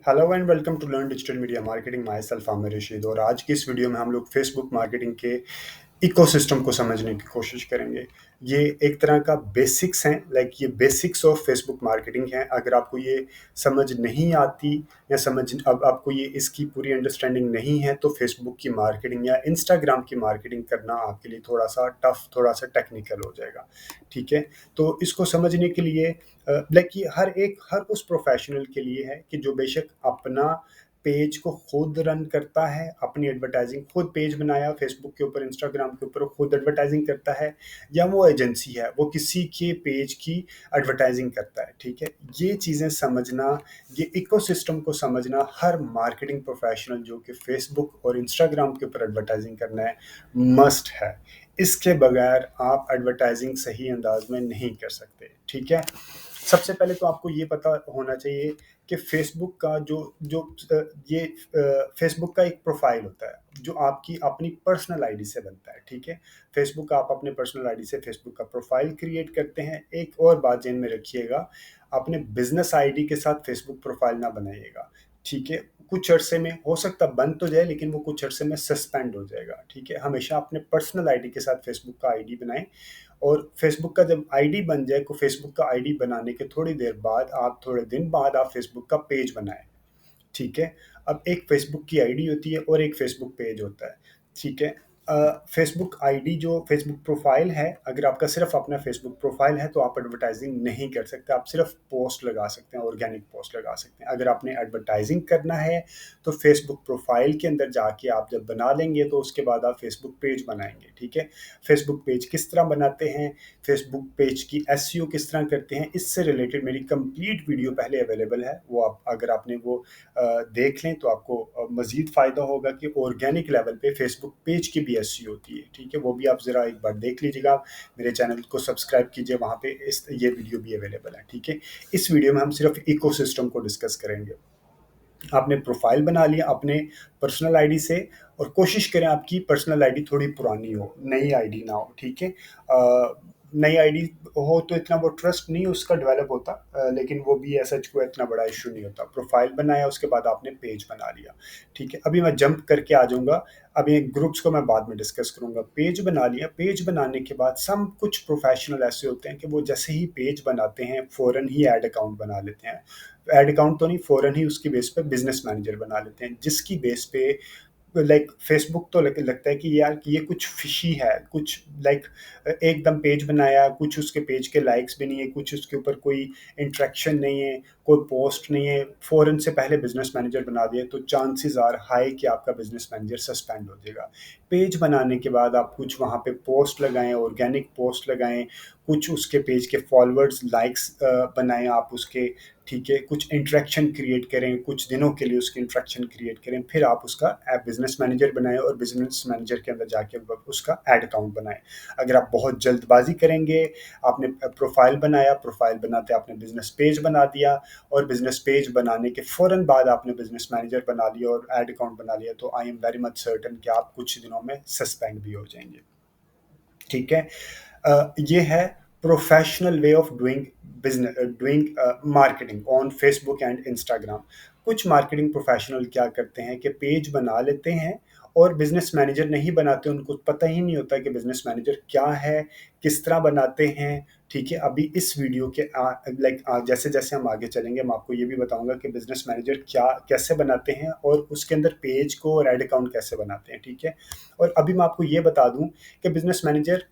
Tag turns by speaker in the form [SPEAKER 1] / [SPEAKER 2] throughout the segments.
[SPEAKER 1] Hello and welcome to learn digital media marketing myself Aamir Rashid. और आज की इस वीडियो में हम लोग फेसबुक मार्केटिंग के इकोसिस्टम को समझने की कोशिश करेंगे। ये एक तरह का बेसिक्स हैं, ये बेसिक्स ऑफ फेसबुक मार्केटिंग हैं। अगर आपको ये समझ नहीं आती या समझ अब आपको ये इसकी पूरी अंडरस्टैंडिंग नहीं है तो फेसबुक की मार्केटिंग या इंस्टाग्राम की मार्केटिंग करना आपके लिए थोड़ा सा टफ, थोड़ा सा टेक्निकल हो जाएगा। ठीक है, तो इसको समझने के लिए ये हर उस प्रोफेशनल के लिए है कि जो बेशक अपना पेज को खुद रन करता है, अपनी एडवर्टाइजिंग खुद पेज बनाया फेसबुक के ऊपर, इंस्टाग्राम के ऊपर, खुद एडवर्टाइजिंग करता है, या वो एजेंसी है वो किसी के पेज की एडवर्टाइजिंग करता है। ठीक है, ये चीज़ें समझना, ये इकोसिस्टम को समझना हर मार्केटिंग प्रोफेशनल जो कि फेसबुक और इंस्टाग्राम के ऊपर एडवर्टाइजिंग करना है, मस्ट है। इसके बगैर आप एडवर्टाइजिंग सही अंदाज में नहीं कर सकते। ठीक है, सबसे पहले तो आपको ये पता होना चाहिए कि फेसबुक का जो जो ये फेसबुक का एक प्रोफाइल होता है जो आपकी अपनी पर्सनल आईडी से बनता है। ठीक है, फेसबुक आप अपने पर्सनल आईडी से फेसबुक का प्रोफाइल क्रिएट करते हैं। एक और बात ध्यान में रखिएगा, अपने बिजनेस आईडी के साथ फेसबुक प्रोफाइल ना बनाइएगा। ठीक है, कुछ अरसे में हो सकता बन तो जाए लेकिन वो कुछ अरसे में सस्पेंड हो जाएगा। ठीक है, हमेशा अपने पर्सनल आईडी के साथ फेसबुक का आईडी बनाएं। और फेसबुक का जब आईडी बन जाए तो फेसबुक का आईडी बनाने के थोड़े दिन बाद आप फेसबुक का पेज बनाएं। ठीक है, अब एक फेसबुक की आईडी होती है और एक फेसबुक पेज होता है। ठीक है, फेसबुक आईडी जो फेसबुक प्रोफाइल है, अगर आपका सिर्फ अपना फेसबुक प्रोफाइल है तो आप एडवर्टाइजिंग नहीं कर सकते, आप सिर्फ पोस्ट लगा सकते हैं, ऑर्गेनिक पोस्ट लगा सकते हैं। अगर आपने एडवर्टाइजिंग करना है तो फेसबुक प्रोफाइल के अंदर जाके आप जब बना लेंगे तो उसके बाद आप फेसबुक पेज बनाएंगे। ठीक है, फेसबुक पेज किस तरह बनाते हैं, फेसबुक पेज की एसईओ किस तरह करते हैं, इससे रिलेटेड मेरी कंप्लीट वीडियो पहले अवेलेबल है। वो आप अगर आपने वो देख लें तो आपको मज़ीद फ़ायदा होगा कि ऑर्गेनिक लेवल पे फेसबुक पेज की भी एसईओ होती है। ठीक है, वो भी आप ज़रा एक बार देख लीजिएगा। मेरे चैनल को सब्सक्राइब कीजिए, वहाँ पे ये वीडियो भी अवेलेबल है। ठीक है, इस वीडियो में हम सिर्फ इकोसिस्टम को डिस्कस करेंगे। आपने प्रोफाइल बना लिया अपने पर्सनल आईडी से, और कोशिश करें आपकी पर्सनल आईडी थोड़ी पुरानी हो, नई आईडी ना हो। ठीक है, नई आईडी हो तो इतना वो ट्रस्ट नहीं उसका डेवलप होता, लेकिन वो भी ऐसा कोई इतना बड़ा इशू नहीं होता। प्रोफाइल बनाया, उसके बाद आपने पेज बना लिया। ठीक है, अभी मैं जंप करके आ जाऊंगा। अभी ग्रुप्स को मैं बाद में डिस्कस करूंगा। पेज बना लिया, पेज बनाने के बाद सब कुछ प्रोफेशनल ऐसे होते हैं कि वो जैसे ही पेज बनाते हैं फ़ौरन ही ऐड अकाउंट बना लेते हैं। ऐड अकाउंट तो नहीं, फ़ौरन ही उसकी बेस पे बिज़नेस मैनेजर बना लेते हैं, जिसकी बेस पे फेसबुक तो लगता है कि यार कि ये कुछ फिशी है, कुछ एकदम पेज बनाया, कुछ उसके पेज के लाइक्स भी नहीं है, कुछ उसके ऊपर कोई इंटरेक्शन नहीं है, कोई पोस्ट नहीं है, फ़ौरन से पहले बिज़नेस मैनेजर बना दिया, तो चांसेस आर हाई कि आपका बिज़नेस मैनेजर सस्पेंड हो जाएगा। पेज बनाने के बाद आप कुछ वहाँ पे पोस्ट लगाएँ, ऑर्गेनिक पोस्ट लगाएँ, कुछ उसके पेज के फॉलोअर्स, लाइक्स बनाएँ आप उसके। ठीक है, कुछ इंटरेक्शन क्रिएट करें, कुछ दिनों के लिए उसकी इंटरेक्शन क्रिएट करें, फिर आप उसका ऐप बिजनेस मैनेजर बनाएं और बिजनेस मैनेजर के अंदर जाके उसका ऐड अकाउंट बनाएं। अगर आप बहुत जल्दबाजी करेंगे, आपने प्रोफाइल बनाया, प्रोफाइल बनाते आपने बिजनेस पेज बना दिया, और बिजनेस पेज बनाने के फ़ौरन बाद आपने बिजनेस मैनेजर बना लिया और ऐड अकाउंट बना लिया, तो I am very much certain कि आप कुछ दिनों में सस्पेंड भी हो जाएंगे। ठीक है, ये है professional way of doing business, doing marketing on Facebook and Instagram. कुछ मार्केटिंग प्रोफेशनल क्या करते हैं कि पेज बना लेते हैं और बिजनेस मैनेजर नहीं बनाते, उनको पता ही नहीं होता कि बिजनेस मैनेजर क्या है, किस तरह बनाते हैं। ठीक है, अभी इस वीडियो के जैसे जैसे हम आगे चलेंगे, मैं आपको ये भी बताऊंगा कि बिजनेस मैनेजर क्या कैसे बनाते हैं और उसके अंदर पेज को और ऐड अकाउंट कैसे बनाते हैं। ठीक है, और अभी मैं आपको ये बता दूं कि बिजनेस मैनेजर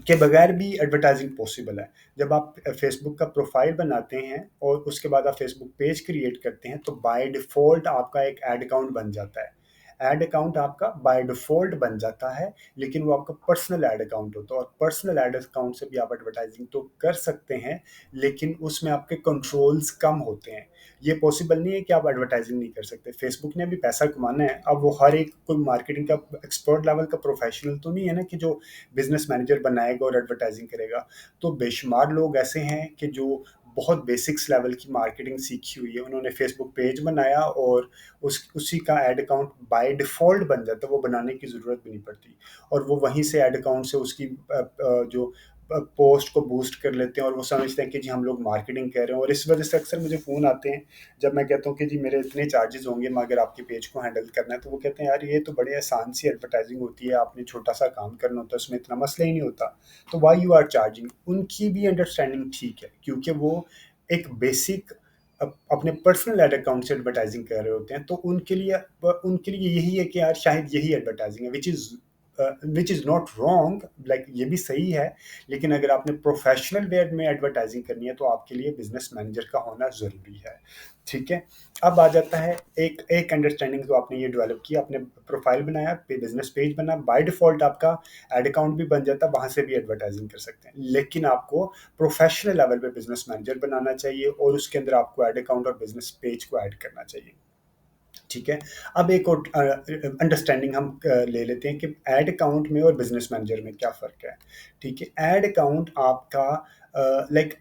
[SPEAKER 1] के बगैर भी एडवर्टाइजिंग पॉसिबल है। जब आप फेसबुक का प्रोफाइल बनाते हैं और उसके बाद आप फेसबुक पेज क्रिएट करते हैं तो बाय डिफ़ॉल्ट आपका एक ऐड अकाउंट बन जाता है। ऐड अकाउंट आपका बाय डिफ़ॉल्ट बन जाता है, लेकिन वो आपका पर्सनल ऐड अकाउंट होता है, और पर्सनल ऐड अकाउंट से भी आप एडवर्टाइजिंग तो कर सकते हैं, लेकिन उसमें आपके कंट्रोल्स कम होते हैं। ये पॉसिबल नहीं है कि आप एडवर्टाइजिंग नहीं कर सकते। फेसबुक ने भी पैसा कमाना है। अब वो हर एक कोई मार्केटिंग का एक्सपर्ट लेवल का प्रोफेशनल तो नहीं है ना कि जो बिजनेस मैनेजर बनाएगा और एडवर्टाइजिंग करेगा। तो बेशुमार लोग ऐसे हैं कि जो बहुत बेसिक्स लेवल की मार्केटिंग सीखी हुई है, उन्होंने फेसबुक पेज बनाया और उसी का ऐड अकाउंट बाय डिफ़ॉल्ट बन जाता है, वो बनाने की ज़रूरत भी नहीं पड़ती, और वो वहीं से ऐड अकाउंट से उसकी जो पोस्ट को बूस्ट कर लेते हैं और वो समझते हैं कि जी हम लोग मार्केटिंग कर रहे हैं, और इस वजह से अक्सर मुझे फ़ोन आते हैं जब मैं कहता हूँ कि जी मेरे इतने चार्जेस होंगे मगर आपकी पेज को हैंडल करना है, तो वो कहते हैं यार ये तो बड़े आसान सी एडवर्टाइजिंग होती है, आपने छोटा सा काम करना होता है, उसमें इतना मसला ही नहीं होता, तो वाई यू आर चार्जिंग। उनकी भी अंडरस्टैंडिंग ठीक है क्योंकि वो एक बेसिक अपने पर्सनल एड अकाउंट से एडवर्टाइजिंग कर रहे होते हैं, तो उनके लिए यही है कि यार शायद यही एडवर्टाइजिंग है, which is not wrong, like ये भी सही है, लेकिन अगर आपने प्रोफेशनल वे में एडवर्टाइजिंग करनी है तो आपके लिए बिजनेस मैनेजर का होना ज़रूरी है। ठीक है, अब आ जाता है एक एक अंडरस्टैंडिंग, तो आपने ये डेवलप किया, आपने प्रोफाइल बनाया, बिजनेस पेज बना, बाय डिफ़ॉल्ट आपका एड अकाउंट भी बन जाता है, वहाँ से भी एडवर्टाइजिंग कर सकते हैं, लेकिन आपको प्रोफेशनल लेवल पे बिजनेस मैनेजर बनाना चाहिए और उसके अंदर आपको एड अकाउंट और बिजनेस पेज को ऐड करना चाहिए। ठीक है, अब एक और अंडरस्टैंडिंग हम ले लेते हैं कि एड अकाउंट में और बिजनेस मैनेजर में क्या फ़र्क है। ठीक है, एड अकाउंट आपका लाइक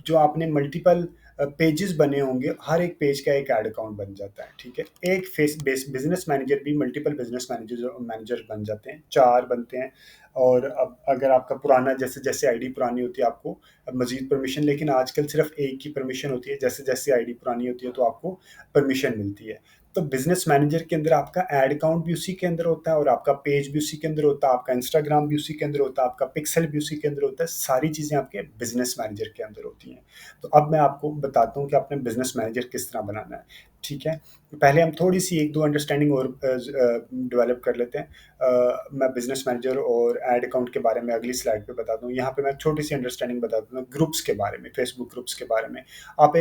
[SPEAKER 1] जो आपने मल्टीपल पेजेस बने होंगे, हर एक पेज का एक एड अकाउंट बन जाता है। ठीक है, एक फेस बेस बिजनेस मैनेजर भी मल्टीपल बिजनेस मैनेजर मैनेजर बन जाते हैं, 4 बनते हैं, और अब अगर आपका पुराना जैसे जैसे आईडी पुरानी होती है आपको मजीद परमिशन, लेकिन आजकल सिर्फ एक ही परमिशन होती है, जैसे जैसे आईडी पुरानी होती है तो आपको परमिशन मिलती है। तो बिजनेस मैनेजर के अंदर आपका एड अकाउंट भी उसी के अंदर होता है और आपका पेज भी उसी के अंदर होता है, आपका इंस्टाग्राम भी उसी के अंदर होता है, आपका पिक्सल भी उसी के अंदर होता है, सारी चीज़ें आपके बिजनेस मैनेजर के अंदर होती हैं। तो अब मैं आपको बताता हूँ कि आपने बिजनेस मैनेजर किस तरह बनाना है। ठीक है, पहले हम थोड़ी सी एक दो अंडरस्टैंडिंग और डेवलप कर लेते हैं। मैं बिजनेस मैनेजर और एड अकाउंट के बारे में अगली स्लाइड पे बताता हूँ। यहाँ पे मैं छोटी सी अंडरस्टैंडिंग बताता हूँ ग्रुप्स के बारे में, फेसबुक ग्रुप्स के बारे में। आप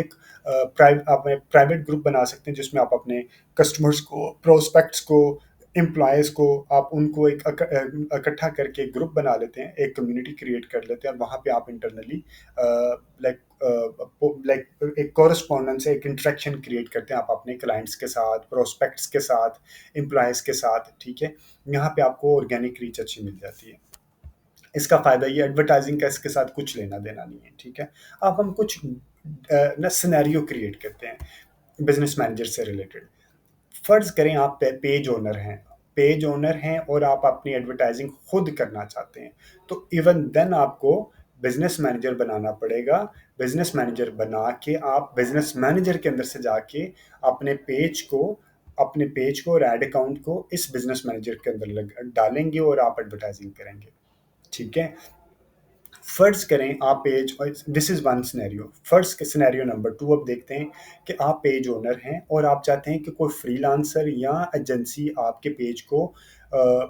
[SPEAKER 1] प्राइवेट ग्रुप बना सकते हैं जिसमें आप अपने कस्टमर्स को, प्रोस्पेक्ट्स को, एम्प्लॉयज़ को, आप उनको इकट्ठा करके एक ग्रुप बना लेते हैं, एक कम्युनिटी क्रिएट कर लेते हैं और वहाँ पे आप इंटरनली लाइक एक कॉरेस्पॉन्डेंस, एक इंटरेक्शन क्रिएट करते हैं आप अपने क्लाइंट्स के साथ, प्रोस्पेक्ट्स के साथ, एम्प्लॉयज़ के साथ। ठीक है, यहाँ पे आपको ऑर्गेनिक रीच अच्छी मिल जाती है। इसका फ़ायदा ये एडवर्टाइजिंग का इसके साथ कुछ लेना देना नहीं है। ठीक है, अब हम कुछ ना सिनेरियो क्रिएट करते हैं बिजनेस मैनेजर से रिलेटेड। फ़र्ज़ करें आप पेज ओनर हैं, और आप अपनी एडवर्टाइजिंग खुद करना चाहते हैं, तो इवन देन आपको बिजनेस मैनेजर बनाना पड़ेगा। बिजनेस मैनेजर बना के आप बिजनेस मैनेजर के अंदर से जाके अपने पेज को और एड अकाउंट को इस बिजनेस मैनेजर के अंदर डालेंगे और आप एडवर्टाइजिंग करेंगे। ठीक है, फर्ज करें आप page, this is one scenario. First scenario number 2 अब देखते हैं कि आप पेज ओनर हैं और आप चाहते हैं कि कोई फ्रीलांसर या एजेंसी आपके पेज को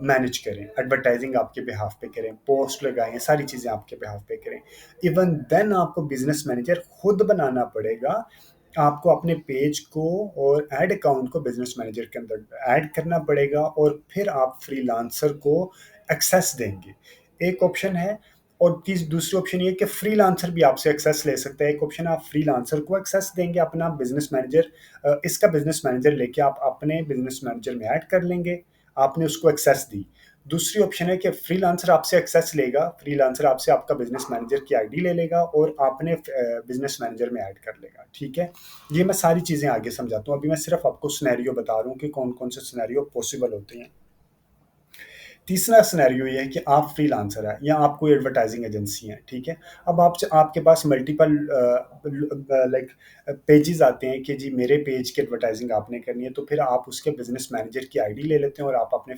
[SPEAKER 1] मैनेज करें, एडवर्टाइजिंग आपके बिहाफ पे करें, पोस्ट लगाएं, सारी चीज़ें आपके बिहाफ पे करें। इवन देन आपको बिजनेस मैनेजर खुद बनाना पड़ेगा। आपको अपने पेज को और एड अकाउंट को बिजनेस मैनेजर के अंदर ऐड करना पड़ेगा और फिर आप फ्रीलांसर को एक्सेस देंगे। एक ऑप्शन है, और दूसरी ऑप्शन ये है कि फ्रीलांसर भी आपसे एक्सेस ले सकता है। एक ऑप्शन आप फ्रीलांसर को एक्सेस देंगे अपना बिजनेस मैनेजर, इसका बिजनेस मैनेजर लेके आप अपने बिजनेस मैनेजर में ऐड कर लेंगे, आपने उसको एक्सेस दी। दूसरी ऑप्शन है कि फ्रीलांसर आपसे एक्सेस लेगा, फ्रीलांसर आपसे आपका बिजनेस मैनेजर की आईडी ले लेगा और आपने बिजनेस मैनेजर में ऐड कर लेगा। ठीक है, ये मैं सारी चीज़ें आगे समझाता हूँ, अभी मैं सिर्फ आपको सिनेरियो बता रहा हूँ कि कौन कौन से सिनेरियो पॉसिबल होते हैं। तीसरा सिनेरियो ये है कि आप फ्रीलांसर हैं या आप कोई एडवर्टाइजिंग एजेंसी हैं। ठीक है, अब आपके पास मल्टीपल लाइक पेजेस आते हैं कि जी मेरे पेज की एडवर्टाइजिंग आपने करनी है, तो फिर आप उसके बिजनेस मैनेजर की आईडी ले लेते हैं और आप अपने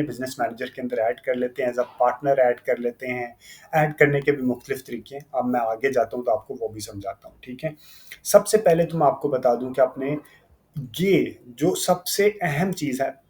[SPEAKER 1] बिजनेस मैनेजर के अंदर ऐड कर लेते हैं, एज अ पार्टनर ऐड कर लेते हैं। ऐड करने के भी मुख्तलिफ तरीके हैं, अब मैं आगे जाता हूँ तो आपको वो भी समझाता हूँ। ठीक है, सबसे पहले तो मैं आपको बता दूं कि आपने ये जो सबसे अहम चीज़ है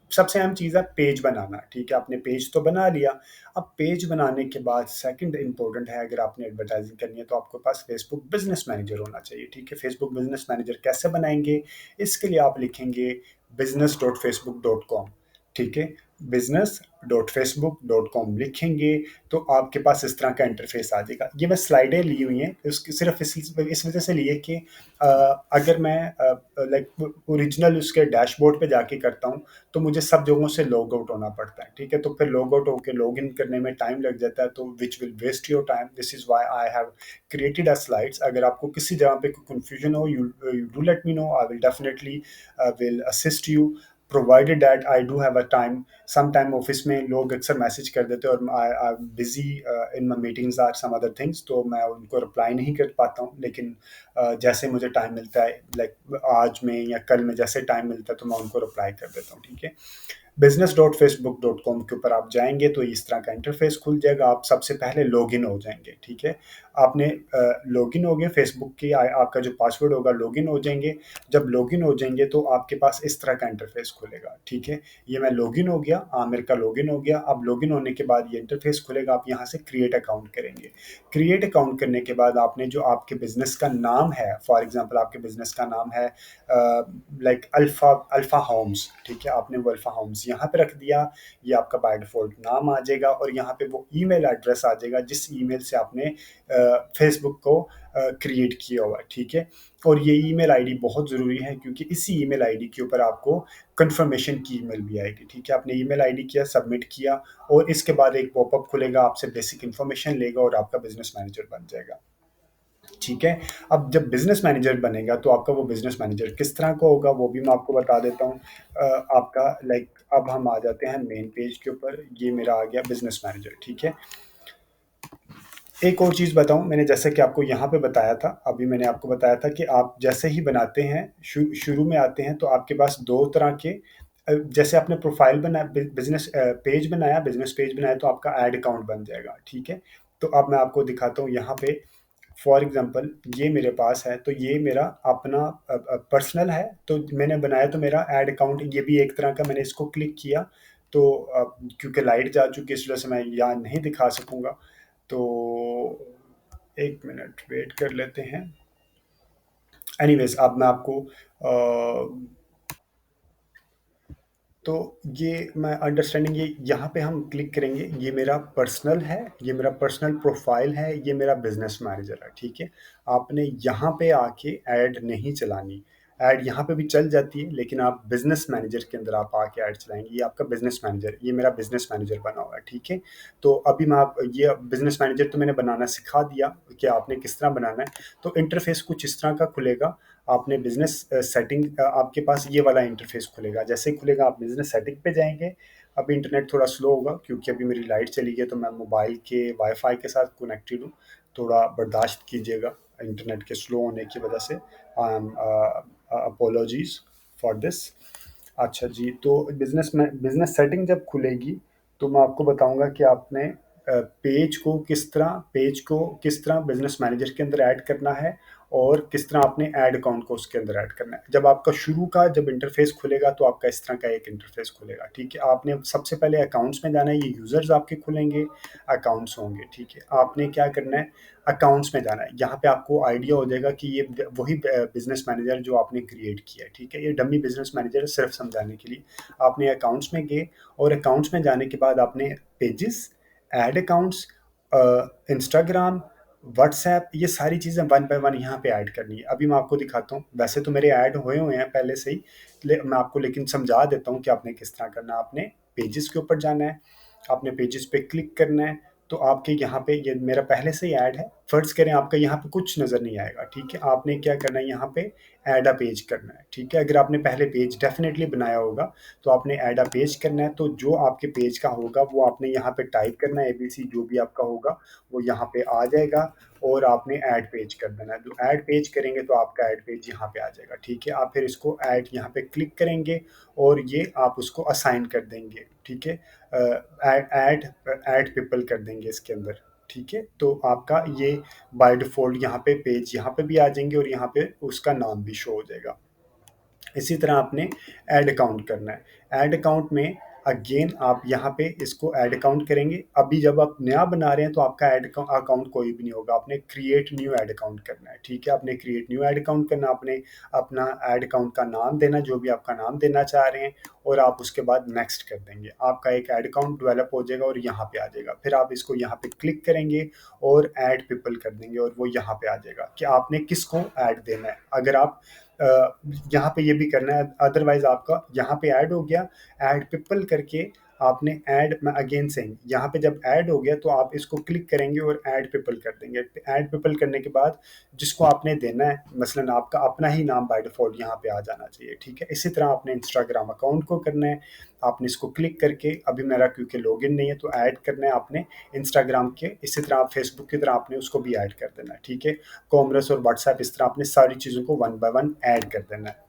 [SPEAKER 1] पेज बनाना। ठीक है, आपने पेज तो बना लिया। अब पेज बनाने के बाद सेकंड इम्पोर्टेंट है, अगर आपने एडवर्टाइजिंग करनी है तो आपके पास फेसबुक बिजनेस मैनेजर होना चाहिए। ठीक है, फेसबुक बिजनेस मैनेजर कैसे बनाएंगे, इसके लिए आप लिखेंगे business.facebook.com। ठीक है, business.facebook.com लिखेंगे तो आपके पास इस तरह का इंटरफेस आ जाएगा। ये मैं स्लाइडें ली हुई हैं उसकी सिर्फ इस वजह से लिए कि अगर मैं लाइक ओरिजिनल उसके डैशबोर्ड पे जाके करता हूँ तो मुझे सब जगहों से लॉग आउट होना पड़ता है। ठीक है, तो फिर लॉग आउट होकर लॉग इन करने में टाइम लग जाता है, तो which will waste your time. This is why I have created a slides. अगर आपको किसी जगह पे कोई कन्फ्यूजन हो, you do let me know, I will definitely will assist you. Provided that I do have a time, some time office में लोग अक्सर मैसेज कर देते हैं और I busy in my meetings are some other things, तो मैं उनको रिप्लाई नहीं कर पाता हूँ। लेकिन जैसे मुझे टाइम मिलता है, लाइक आज में या कल में जैसे टाइम मिलता है, तो मैं उनको रिप्लाई कर देता हूँ, ठीक है। business.facebook.com के ऊपर आप जाएंगे तो इस तरह का इंटरफेस खुल जाएगा। आप सबसे पहले लॉगिन हो जाएंगे, ठीक है। आपने लॉगिन हो गए फेसबुक की, आपका जो पासवर्ड होगा, लॉगिन हो जाएंगे। जब लॉगिन हो जाएंगे तो आपके पास इस तरह का इंटरफेस खुलेगा, ठीक है। ये मैं लॉगिन हो गया, आमिर का लॉगिन हो गया। अब लॉगिन होने के बाद ये इंटरफेस खुलेगा, आप यहाँ से क्रिएट अकाउंट करेंगे। क्रिएट अकाउंट करने के बाद आपने जो आपके बिजनेस का नाम है, फॉर एग्जांपल आपके बिजनेस का नाम है लाइक अल्फा अल्फा होम्स, ठीक है, आपने वो अल्फा होम्स यहाँ पे रख दिया। ये आपका बाय डिफॉल्ट नाम आ जाएगा और यहाँ पे वो ईमेल एड्रेस आ जाएगा जिस ईमेल से आपने फेसबुक को क्रिएट किया हुआ है, ठीक है। और ये ईमेल आईडी बहुत ज़रूरी है क्योंकि इसी ईमेल आईडी के ऊपर आपको कंफर्मेशन की ईमेल भी आएगी, ठीक है। आपने ईमेल आईडी किया, सबमिट किया, और इसके बाद एक पॉपअप खुलेगा, आपसे बेसिक इन्फॉर्मेशन लेगा और आपका बिजनेस मैनेजर बन जाएगा, ठीक है। अब जब बिजनेस मैनेजर बनेगा तो आपका वो बिजनेस मैनेजर किस तरह का होगा वो भी मैं आपको बता देता हूँ। आपका लाइक अब हम आ जाते हैं मेन पेज के ऊपर। ये मेरा आ गया बिजनेस मैनेजर, ठीक है। एक और चीज़ बताऊँ, मैंने जैसे कि आपको यहाँ पे बताया था, अभी मैंने आपको बताया था कि आप जैसे ही बनाते हैं, शुरू में आते हैं तो आपके पास दो तरह के जैसे आपने प्रोफाइल बना बिजनेस पेज बनाया, बिजनेस पेज बनाया तो आपका ऐड अकाउंट बन जाएगा, ठीक है। तो अब मैं आपको दिखाता हूँ यहाँ पे। फॉर एग्जांपल ये मेरे पास है, तो ये मेरा अपना पर्सनल है, तो मैंने बनाया तो मेरा ऐड अकाउंट, ये भी एक तरह का। मैंने इसको क्लिक किया तो क्योंकि लाइट जा चुकी है इस वजह से मैं यहाँ नहीं दिखा सकूँगा, तो एक मिनट वेट कर लेते हैं। एनीवेज अब मैं आपको तो ये मैं अंडरस्टैंडिंग, ये यहाँ पे हम क्लिक करेंगे। ये मेरा पर्सनल है, ये मेरा पर्सनल प्रोफाइल है, ये मेरा बिजनेस मैनेजर है, ठीक है। आपने यहाँ पे आके ऐड नहीं चलानी। ऐड यहाँ पे भी चल जाती है लेकिन आप बिजनेस मैनेजर के अंदर आप आके ऐड चलाएंगे। ये आपका बिजनेस मैनेजर, ये मेरा बिजनेस मैनेजर बना हुआ है, ठीक है। तो अभी मैं आप ये बिजनेस मैनेजर तो मैंने बनाना सिखा दिया कि आपने किस तरह बनाना है। तो इंटरफेस कुछ इस तरह का खुलेगा। आपने बिजनेस सेटिंग, आपके पास ये वाला इंटरफेस खुलेगा। जैसे ही खुलेगा आप बिजनेस सेटिंग पे जाएंगे। अभी इंटरनेट थोड़ा स्लो होगा क्योंकि अभी मेरी लाइट चली गई, तो मैं मोबाइल के वाईफाई के साथ कनेक्टेड हूँ। थोड़ा बर्दाश्त कीजिएगा इंटरनेट के स्लो होने की वजह से। I am apologies for this. अच्छा जी, तो बिजनेस में बिजनेस सेटिंग जब खुलेगी तो मैं आपको बताऊंगा कि आपने पेज को किस तरह बिजनेस मैनेजर के अंदर ऐड करना है और किस तरह आपने ऐड अकाउंट को उसके अंदर ऐड करना है। जब आपका शुरू का जब इंटरफेस खुलेगा तो आपका इस तरह का एक इंटरफेस खुलेगा, ठीक है। आपने सबसे पहले अकाउंट्स में जाना है, ये यूजर्स आपके खुलेंगे, अकाउंट्स होंगे, ठीक है। आपने क्या करना है, अकाउंट्स में जाना है। यहाँ पे आपको आइडिया हो जाएगा कि ये वही बिजनेस मैनेजर जो आपने क्रिएट किया है, ठीक है। ये डमी बिजनेस मैनेजर है सिर्फ समझाने के लिए। आपने अकाउंट्स में गए और अकाउंट्स में जाने के बाद आपने pages, add accounts, Instagram, WhatsApp, ये सारी चीज़ें वन बाय वन यहाँ पे ऐड करनी है। अभी मैं आपको दिखाता हूँ। वैसे तो मेरे ऐड हुए हुए हैं पहले से ही, मैं आपको लेकिन समझा देता हूँ कि आपने किस तरह करना है। आपने पेजेस के ऊपर जाना है, आपने पेजेस पे क्लिक करना है। तो आपके यहाँ पे ये मेरा पहले से ही ऐड है। फर्ज करें आपका यहाँ पे कुछ नज़र नहीं आएगा, ठीक है। आपने क्या करना है, यहाँ पे ऐड अ पेज करना है, ठीक है। अगर आपने पहले पेज डेफिनेटली बनाया होगा तो आपने ऐड अ पेज करना है। तो जो आपके पेज का होगा वो आपने यहाँ पे टाइप करना है, एबीसी जो भी आपका होगा वो यहाँ पे आ जाएगा और आपने ऐड पेज कर देना है। तो ऐड पेज करेंगे तो आपका ऐड पेज यहाँ पे आ जाएगा, ठीक है। आप फिर इसको ऐड यहाँ पे क्लिक करेंगे और ये आप उसको असाइन कर देंगे, ठीक है। ऐड ऐड पीपल कर देंगे इसके अंदर, ठीक है। तो आपका ये बाय डिफ़ॉल्ट यहाँ पे पेज यहाँ पे भी आ जाएंगे और यहाँ पे उसका नाम भी शो हो जाएगा। इसी तरह आपने ऐड अकाउंट करना है। ऐड अकाउंट में अगेन आप यहाँ पे इसको ऐड अकाउंट करेंगे। अभी जब आप नया बना रहे हैं तो आपका ऐड अकाउंट कोई भी नहीं होगा, आपने क्रिएट न्यू ऐड अकाउंट करना है, ठीक है। आपने क्रिएट न्यू ऐड अकाउंट करना, आपने अपना ऐड अकाउंट का नाम देना, जो भी आपका नाम देना चाह रहे हैं, और आप उसके बाद नेक्स्ट कर देंगे। आपका एक ऐड अकाउंट डेवलप हो जाएगा और यहाँ पे आ जाएगा। फिर आप इसको यहाँ पे क्लिक करेंगे और ऐड पीपल कर देंगे और वो यहाँ पे आ जाएगा कि आपने किसको ऐड देना है। अगर आप यहाँ पे ये भी करना है, अदरवाइज आपका यहाँ पे ऐड हो गया। ऐड पीपल करके आपने ऐड, मैं अगेन सेइंग, यहाँ पे जब ऐड हो गया तो आप इसको क्लिक करेंगे और ऐड पीपल कर देंगे। ऐड पीपल करने के बाद जिसको आपने देना है, मसलन आपका अपना ही नाम बाय डिफ़ॉल्ट यहाँ पे आ जाना चाहिए, ठीक है? इसी तरह आपने इंस्टाग्राम अकाउंट को करना है, आपने इसको क्लिक करके, अभी मेरा क्योंकि लॉगिन नहीं है तो ऐड करना है आपने इंस्टाग्राम के, इसी तरह आप फेसबुक की तरह आपने उसको भी ऐड कर देना है, ठीक है? कॉमर्स और व्हाट्सएप, इस तरह आपने सारी चीज़ों को वन बाय वन ऐड कर देना है।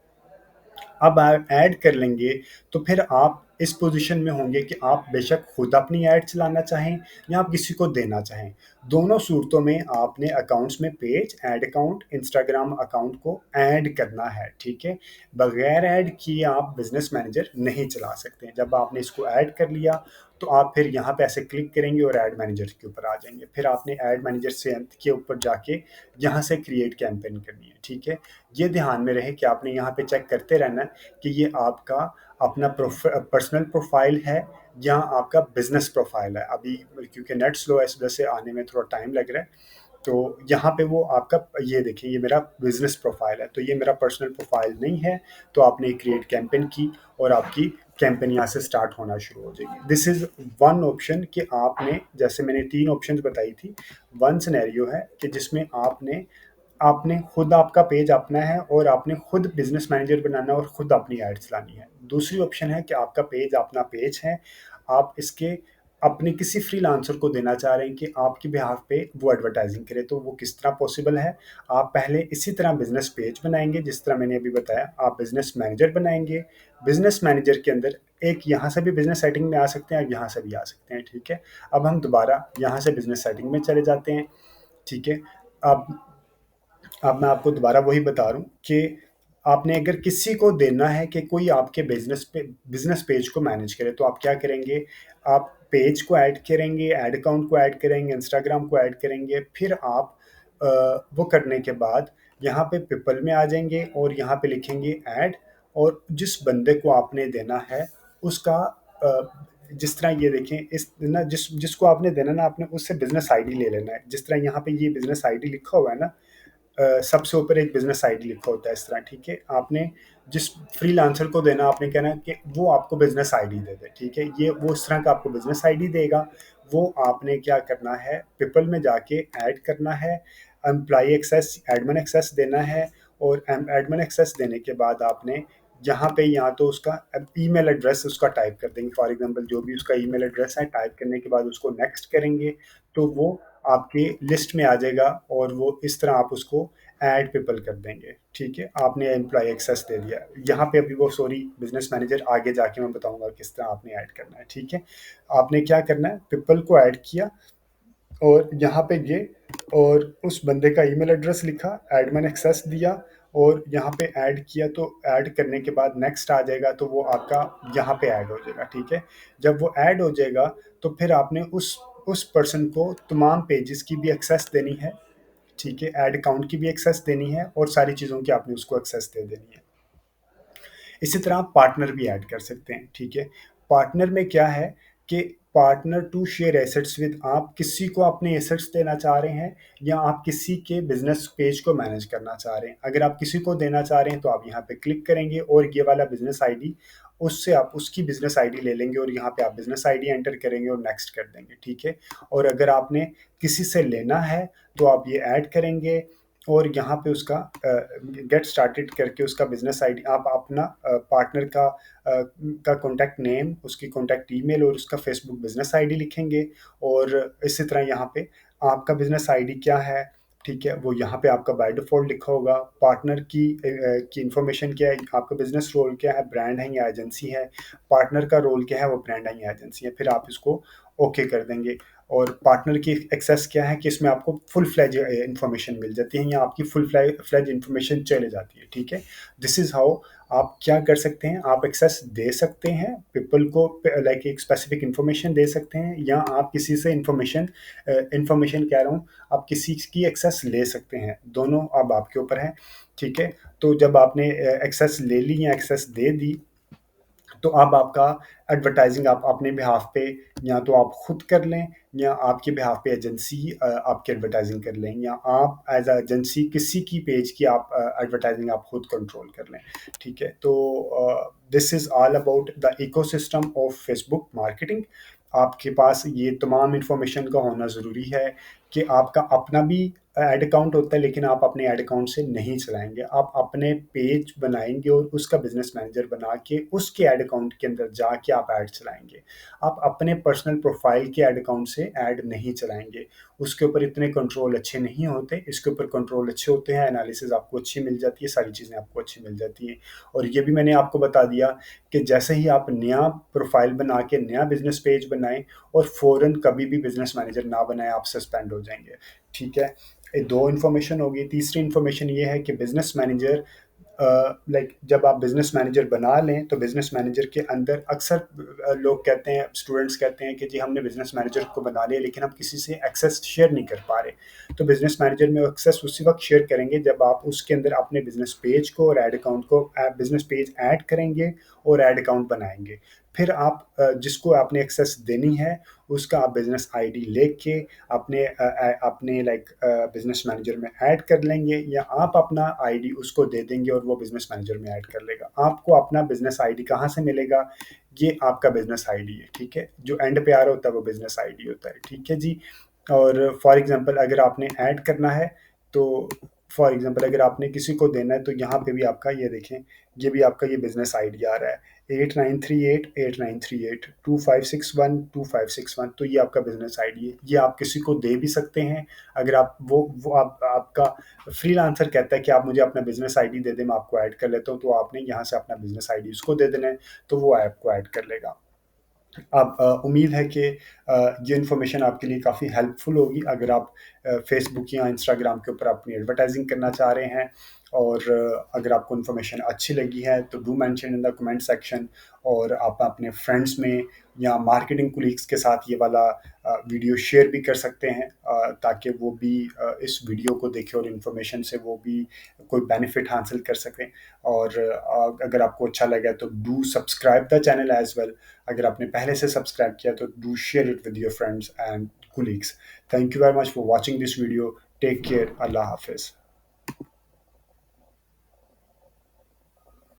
[SPEAKER 1] अब आप ऐड कर लेंगे तो फिर आप इस पोजीशन में होंगे कि आप बेशक खुद अपनी ऐड चलाना चाहें या आप किसी को देना चाहें। दोनों सूरतों में आपने अकाउंट्स में page, add account, Instagram account को ऐड करना है, ठीक है? बगैर ऐड किए आप बिज़नेस मैनेजर नहीं चला सकते। जब आपने इसको ऐड कर लिया तो आप फिर यहाँ पे ऐसे क्लिक करेंगे और ऐड मैनेजर के ऊपर आ जाएँगे। फिर आपने ऐड मैनेजर से अंत के ऊपर जाके यहाँ से क्रिएट कैंपेन करनी है, ठीक है? ये ध्यान में रहे कि आपने यहाँ पे चेक करते रहना है कि ये आपका अपना पर्सनल प्रोफाइल है या आपका बिजनेस प्रोफाइल है। अभी क्योंकि नेट स्लो है, इस वजह से आने में थोड़ा टाइम लग रहा है। तो यहाँ पे वो आपका, ये देखिए, ये मेरा बिजनेस प्रोफाइल है, तो ये मेरा पर्सनल प्रोफाइल नहीं है। तो आपने क्रिएट कैंपेन की और आपकी कैंपेन यहाँ से स्टार्ट होना शुरू हो जाएगी। दिस इज़ वन ऑप्शन कि आपने, जैसे मैंने 3 ऑप्शंस बताई थी, वन सिनेरियो है कि जिसमें आपने आपने खुद, आपका पेज अपना है और आपने खुद बिजनेस मैनेजर बनाना है और खुद अपनी ऐड चलानी है। दूसरी ऑप्शन है कि आपका पेज अपना पेज है, आप इसके अपने किसी फ्रीलांसर को देना चाह रहे हैं कि आपके बिहाफ पे वो एडवर्टाइजिंग करे। तो वो किस तरह पॉसिबल है? आप पहले इसी तरह बिजनेस पेज बनाएंगे जिस तरह मैंने अभी बताया, आप बिजनेस मैनेजर बनाएंगे। बिजनेस मैनेजर के अंदर एक यहाँ से भी बिजनेस सेटिंग में आ सकते हैं, यहाँ से भी आ सकते हैं, ठीक है? अब हम दोबारा यहाँ से बिजनेस सेटिंग में चले जाते हैं, ठीक है? अब अब मैं आपको दोबारा वही बता रहा हूँ कि आपने अगर किसी को देना है कि कोई आपके बिजनेस पेज को मैनेज करे, तो आप क्या करेंगे? आप पेज को ऐड करेंगे, ऐड अकाउंट को ऐड करेंगे, इंस्टाग्राम को ऐड करेंगे, फिर आप वो करने के बाद यहाँ पे पीपल में आ जाएंगे और यहाँ पे लिखेंगे ऐड, और जिस बंदे को आपने देना है उसका जिस तरह ये देखें, इस ना जिसको आपने देना ना, आपने उससे बिजनेस आईडी ले लेना है। जिस तरह यहाँ पे ये बिजनेस आईडी लिखा हुआ है ना, सबसे ऊपर एक बिजनेस आईडी लिखा होता है इस तरह, ठीक है? आपने जिस फ्रीलांसर को देना, आपने कहना है कि वो आपको बिजनेस आईडी दे दे, ठीक है? ये वो इस तरह का आपको बिजनेस आईडी देगा। वो आपने क्या करना है, पीपल में जाके ऐड करना है, एम्प्लॉई एक्सेस, एडमिन एक्सेस देना है, और एडमिन एक्सेस देने के बाद आपने यहाँ पे या तो उसका ईमेल एड्रेस उसका टाइप कर देंगे। फॉर एग्जांपल जो भी उसका ईमेल एड्रेस है, टाइप करने के बाद उसको नेक्स्ट करेंगे तो वो आपकी लिस्ट में आ जाएगा, और वो इस तरह आप उसको ऐड पीपल कर देंगे, ठीक है? आपने एम्प्लॉय एक्सेस दे दिया। यहाँ पे अभी वो, सॉरी, बिजनेस मैनेजर आगे जाके मैं बताऊंगा किस तरह आपने ऐड करना है, ठीक है? आपने क्या करना है, पीपल को ऐड किया और यहाँ पे ये, और उस बंदे का ईमेल एड्रेस लिखा, एडमिन एक्सेस दिया और यहाँ पे ऐड किया। तो ऐड करने के बाद नेक्स्ट आ जाएगा, तो वो आपका यहाँ पे ऐड हो जाएगा, ठीक है? जब वो ऐड हो जाएगा तो फिर आपने उस पर्सन को तमाम पेजेस की भी एक्सेस देनी है, ठीक है? ऐड अकाउंट की भी एक्सेस देनी है और सारी चीज़ों की आपने उसको एक्सेस दे देनी है। इसी तरह आप पार्टनर भी ऐड कर सकते हैं, ठीक है? पार्टनर में क्या है कि partner to share assets with, आप किसी को अपने एसेट्स देना चाह रहे हैं या आप किसी के बिजनेस पेज को मैनेज करना चाह रहे हैं। अगर आप किसी को देना चाह रहे हैं तो आप यहाँ पे क्लिक करेंगे और ये वाला बिजनेस आईडी, उससे आप उसकी बिजनेस आईडी ले लेंगे और यहाँ पे आप बिजनेस आईडी एंटर करेंगे और नेक्स्ट कर देंगे, ठीक है? और अगर आपने किसी से लेना है तो आप ये ऐड करेंगे और यहाँ पे उसका गेट स्टार्टेड करके उसका बिजनेस आईडी, आप अपना पार्टनर का कॉन्टैक्ट नेम, उसकी कॉन्टैक्ट ईमेल और उसका फेसबुक बिजनेस आईडी लिखेंगे। और इसी तरह यहाँ पे आपका बिजनेस आईडी क्या है, ठीक है, वो यहाँ पे आपका बाय डिफ़ॉल्ट लिखा होगा। पार्टनर की इन्फॉर्मेशन क्या है, आपका बिजनेस रोल क्या है, ब्रांड है या एजेंसी है, पार्टनर का रोल क्या है, वो ब्रांड है या एजेंसी है। फिर आप इसको ओके कर देंगे। और पार्टनर की एक्सेस क्या है कि इसमें आपको फुल फ्लैज इन्फॉर्मेशन मिल जाती है या आपकी फुल फ्लैज इन्फॉर्मेशन चले जाती है, ठीक है? दिस इज़ हाउ आप क्या कर सकते हैं, आप एक्सेस दे सकते हैं पीपल को, लाइक एक स्पेसिफिक इन्फॉर्मेशन दे सकते हैं, या आप किसी से इन्फॉर्मेशन कह रहा हूँ, आप किसी की एक्सेस ले सकते हैं। दोनों अब आपके ऊपर है, ठीक है? तो जब आपने एक्सेस ले ली या एक्सेस दे दी तो अब आपका एडवर्टाइजिंग आप अपने बिहाफ पे या तो आप खुद कर लें या आपके बिहाफ पे एजेंसी आपकी एडवर्टाइजिंग कर लें या आप एज अ एजेंसी किसी की पेज की आप एडवर्टाइजिंग आप खुद कंट्रोल कर लें। ठीक है, तो this is all about the ecosystem of Facebook marketing. आपके पास ये तमाम इंफॉर्मेशन का होना ज़रूरी है कि आपका अपना भी ऐड अकाउंट होता है, लेकिन आप अपने ऐड अकाउंट से नहीं चलाएंगे। आप अपने पेज बनाएंगे और उसका बिजनेस मैनेजर बना के उसके ऐड अकाउंट के अंदर जाके आप ऐड चलाएंगे। आप अपने पर्सनल प्रोफाइल के ऐड अकाउंट से ऐड नहीं चलाएंगे। उसके ऊपर इतने कंट्रोल अच्छे नहीं होते, इसके ऊपर कंट्रोल अच्छे होते हैं, एनालिसिस आपको अच्छी मिल जाती है, सारी चीज़ें आपको अच्छी मिल जाती हैं। और ये भी मैंने आपको बता दिया कि जैसे ही आप नया प्रोफाइल बना के नया बिजनेस पेज बनाएं और फ़ौरन कभी भी बिजनेस मैनेजर ना बनाएं, आप सस्पेंड हो जाएंगे। ठीक है, ये दो इन्फॉर्मेशन होगी। तीसरी इन्फॉर्मेशन ये है कि बिजनेस मैनेजर लाइक जब आप बिजनेस मैनेजर बना लें तो बिजनेस मैनेजर के अंदर अक्सर लोग कहते हैं, स्टूडेंट्स कहते हैं कि जी हमने बिजनेस मैनेजर को बना लिया लेकिन हम किसी से एक्सेस शेयर नहीं कर पा रहे। तो बिजनेस मैनेजर में एक्सेस उसी वक्त शेयर करेंगे जब आप उसके अंदर अपने बिजनेस पेज को और ऐड अकाउंट को बिजनेस पेज ऐड करेंगे और ऐड अकाउंट बनाएंगे। फिर आप जिसको आपने एक्सेस देनी है उसका आप बिजनेस आईडी लेके अपने लाइक बिजनेस मैनेजर में ऐड कर लेंगे या आप अपना आईडी उसको दे देंगे और वो बिजनेस मैनेजर में ऐड कर लेगा। आपको अपना बिजनेस आईडी कहाँ से मिलेगा? ये आपका बिजनेस आईडी है। ठीक है, जो एंड पे आ रहा होता है वो बिजनेस आईडी होता है। ठीक है जी। और फॉर एग्जांपल अगर आपने ऐड करना है तो फॉर एग्जांपल अगर आपने किसी को देना है तो यहाँ पे भी आपका ये देखें, ये भी आपका ये बिजनेस आईडी आ रहा है 8938 8938 2561 2561। तो ये आपका बिजनेस आईडी है, ये आप किसी को दे भी सकते हैं। अगर आप वो आप आपका फ्रीलांसर कहता है कि आप मुझे अपना बिजनेस आईडी दे दें, मैं आपको ऐड कर लेता हूँ, तो आपने यहाँ से अपना बिजनेस आईडी उसको दे देना है, तो वो आपको ऐड कर लेगा। अब उम्मीद है कि ये इन्फॉर्मेशन आपके लिए काफ़ी हेल्पफुल होगी अगर आप फेसबुक या इंस्टाग्राम के ऊपर अपनी एडवर्टाइजिंग करना चाह रहे हैं। और अगर आपको इन्फॉर्मेशन अच्छी लगी है तो do mention in the comment section, और आप अपने फ्रेंड्स में या मार्केटिंग कोलीग्स के साथ ये वाला वीडियो शेयर भी कर सकते हैं ताकि वो भी इस वीडियो को देखें और इन्फॉर्मेशन से वो भी कोई बेनिफिट हासिल कर सकें। और अगर आपको अच्छा लगा तो do subscribe the channel as well. अगर आपने पहले से सब्सक्राइब किया तो do share it with your friends and colleagues. Thank you very much for watching this video. Take care. Allah Hafiz.